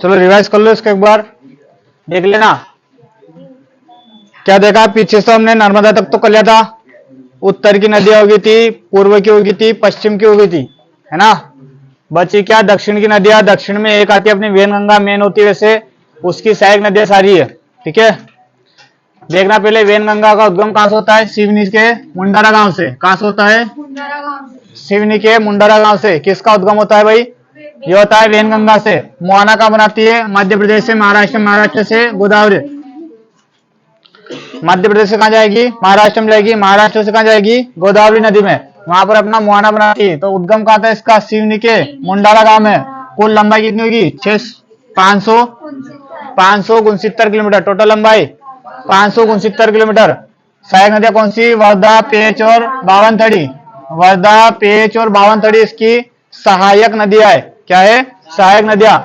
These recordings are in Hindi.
चलो रिवाइज कर लो इसको एक बार, देख लेना। क्या देखा पीछे से हमने नर्मदा तक तो कर लिया था, उत्तर की नदियां होगी थी, पूर्व की होगी थी, पश्चिम की होगी थी, है ना। बची क्या दक्षिण की नदियां, दक्षिण में एक आती है अपनी वेनगंगा मेन होती है, वैसे उसकी सहायक नदियां सारी है, ठीक है। देखना पहले वेनगंगा का उद्गम कहां से होता है, सिवनी के मुंडारा गांव से। कहां से होता है, सिवनी के मुंडारा गांव से। किसका उद्गम होता है भाई, ये होता है वेनगंगा से। मोहना कहां बनाती है, मध्य प्रदेश से, महाराष्ट्र, महाराष्ट्र से गोदावरी, मध्य प्रदेश से कहां जाएगी, महाराष्ट्र में जाएगी, महाराष्ट्र से कहां जाएगी, गोदावरी नदी में, वहां पर अपना मोहना बनाती है। तो उद्गम कहां था इसका, सिवनी के मुंडारा गांव में। कुल लंबाई कितनी होगी, 569 किलोमीटर, टोटल लंबाई 569 किलोमीटर। सहायक नदियां कौन सी, वर्धा, पेंच और बावनथड़ी। वर्धा, पेंच और बावनथड़ी इसकी सहायक नदियां है। क्या है, सहायक नदियां।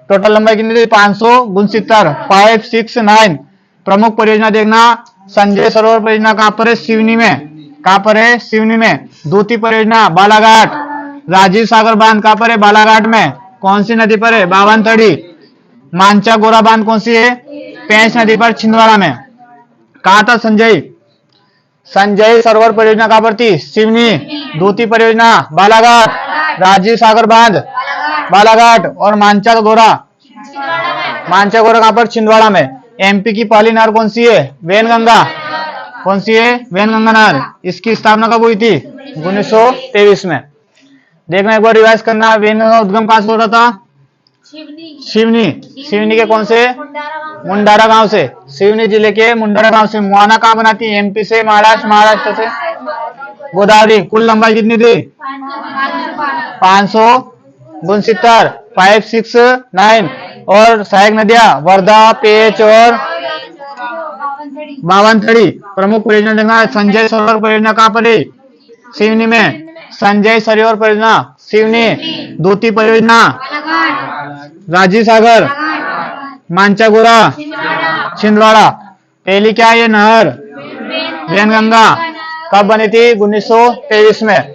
टोटल लंबाई कितनी थी, 569, 569। प्रमुख परियोजना देखना, संजय सरोवर परियोजना कहां पर है, सिवनी में। कहां पर है, सिवनी में। दूती परियोजना बालाघाट। राजीव सागर बांध कहां पर है, बालाघाट में। कौन सी नदी पर है, बावनथड़ी। मांचा गोरा बांध कौन सी है, पेंच नदी पर, छिंदवाड़ा में। कहा था संजय, संजय सरोवर परियोजना कहां पर थी, सिवनी। दूती परियोजना बालाघाट, राजीव सागर बांध बालाघाट, और मांचा गोरा कहां पर, छिंदवाड़ा में। एमपी की पहली नहर कौन सी है, वेनगंगा। कौन सी है, वेनगंगा नहर। इसकी स्थापना कब हुई थी, 1923 में। देखना एक बार रिवाइज करना, वेनगंगा उद्गम कहां से हो रहा था, सिवनी। सिवनी के कौन से, मुंडारा गांव से। सिवनी जिले के मुंडारा गांव से। मोहना कहां बनाती है, एमपी से, महाराष्ट्र, महाराष्ट्र से गोदावरी। कुल लंबाई कितनी थी, 569, 569। और सहायक नदियां वर्धा, पेंच और बावनथड़ी। प्रमुख परियोजना देखना, संजय सरोवर परियोजना कहां पर है, सिवनी में। संजय सरोवर परियोजना सिवनी। दूती परियोजना राजीव सागर, मांचागोरा, छिंदवाड़ा। पहली क्या है ये नहर, वेनगंगा। कब बनी थी, 1923 में।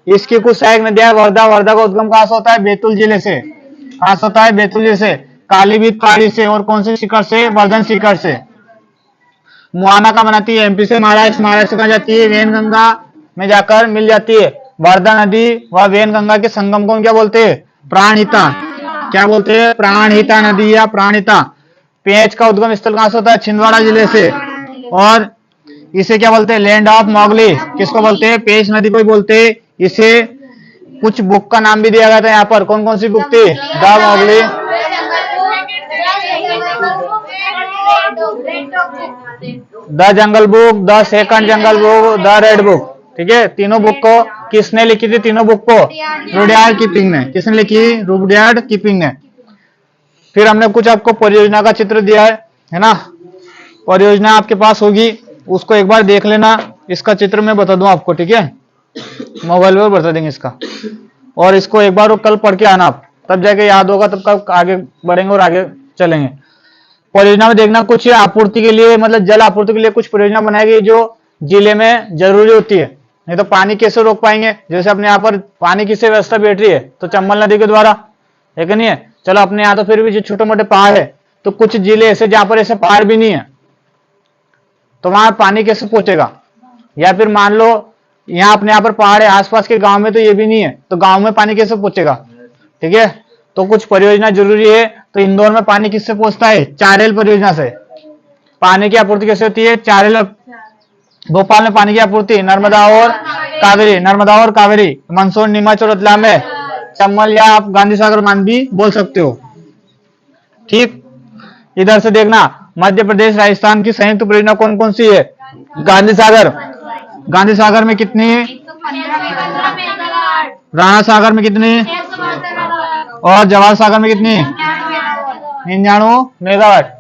इसकी कुछ सहायक नदियां वर्धा। वर्धा का उद्गम कहां से होता है, बैतूल जिले से। कहां से होता है, बैतूल जिले से। कालीबीत पहाड़ी से, और कौन से शिखर से, वर्धन शिखर से। मुआना का बनाती है, एमपी से, महाराष्ट्र, महाराष्ट्र कहां जाती है, वेनगंगा में जाकर मिल जाती है। वर्धा नदी व वेनगंगा के संगम को क्या बोलते हैं, प्राणहिता। क्या बोलते हैं, प्राणहिता नदी या प्राणहिता। पेंच का उद्गम स्थल कहां से होता है, छिंदवाड़ा जिले से। और इसे क्या बोलते हैं, लैंड ऑफ मोगली। किसको बोलते हैं, पेंच नदी को ही बोलते हैं। इसे कुछ बुक का नाम भी दिया गया था यहाँ पर। कौन कौन सी बुक थी, the Mowgli, the jungle book, the second jungle book, the red book. ठीक है, तीनों बुक को किसने लिखी थी, तीनों बुक को रुडयार्ड किपलिंग ने। किसने लिखी, रुडयार्ड किपलिंग ने। फिर हमने कुछ आपको परियोजना का चित्र दिया है ना। परियोजना आपके पास होगी, उसको एक बार देख लेना। इसका चित्र मैं बता दूं आपको, ठीक है, मोबाइल पर बता देंगे इसका। और इसको एक बार कल पढ़ के आना आप, तब जाके याद होगा, तब कब आगे बढ़ेंगे और आगे चलेंगे। परियोजना में देखना, कुछ आपूर्ति के लिए, मतलब जल आपूर्ति के लिए कुछ परियोजना बनाई गई जो जिले में जरूरी होती है। नहीं तो पानी कैसे रोक पाएंगे। जैसे अपने यहाँ पर पानी की व्यवस्था बैठ रही है, तो चंबल नदी के द्वारा है कि नहीं है। चलो अपने यहाँ तो फिर भी जो छोटे मोटे पहाड़ है, तो कुछ जिले ऐसे जहां पर ऐसे पहाड़ भी नहीं है, तो वहां पानी कैसे पहुंचेगा। या फिर मान लो यहाँ अपने यहाँ पर पहाड़ है, आसपास के गांव में तो ये भी नहीं है, तो गांव में पानी कैसे पहुंचेगा। ठीक है, तो कुछ परियोजना जरूरी है। तो इंदौर में पानी किससे पहुंचता है, चारेल परियोजना से। पानी की आपूर्ति कैसे होती है, चारेल। भोपाल में पानी की आपूर्ति नर्मदा और कावेरी, नर्मदा और कावेरी। मंदसौर, नीमच और रतलाम में चंबल, या आप गांधी सागर बांध भी बोल सकते हो। ठीक, इधर से देखना, मध्य प्रदेश राजस्थान की संयुक्त परियोजना कौन कौन सी है, गांधी सागर। गांधी सागर में कितनी, राणा सागर में कितनी, और जवाहर सागर में कितनी, 99 मेगावाट।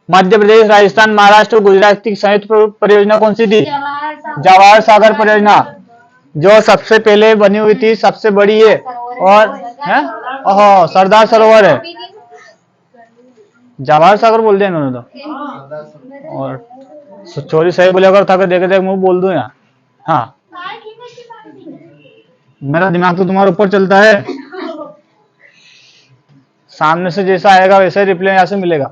मध्य प्रदेश, राजस्थान, महाराष्ट्र और गुजरात की संयुक्त परियोजना कौन सी थी, जवाहर सागर परियोजना, जो सबसे पहले बनी हुई थी, सबसे बड़ी है। और है सरदार सरोवर है, जवाहर सागर बोल दिया इन्होंने तो। और चोरी सही बोले, अगर था देखे देख मुंह बोल दूं यहाँ। हाँ, मेरा दिमाग तो तुम्हारे ऊपर चलता है। सामने से जैसा आएगा वैसे रिप्लाई यहाँ से मिलेगा,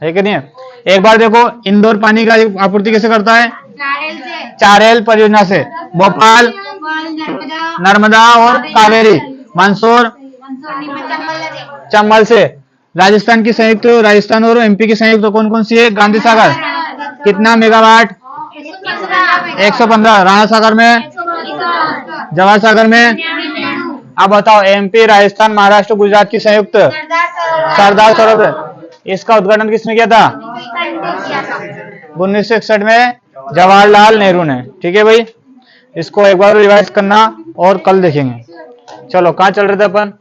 है कि नहीं है। एक बार देखो, इंदौर पानी का आपूर्ति कैसे करता है? 4L परियोजना से। भोपाल, नर्मदा और कावेरी। मंदसौर, चंबल से। राजस्थान की संयुक्त, राजस्थान और MP की संयुक्त कौन कौन सी है? गांधी सागर, कितना मेगावाट? 115। राणा सागर में, जवाहर सागर में। अब बताओ, MP, राजस्थान, महाराष्ट्र, गुजरात की संयुक्त सरदार सरोवर, इसका उद्घाटन किसने किया था? 1961 में जवाहरलाल नेहरू ने। ठीक है भाई, इसको एक बार रिवाइज करना और कल देखेंगे। चलो, कहाँ चल रहे थे अपन?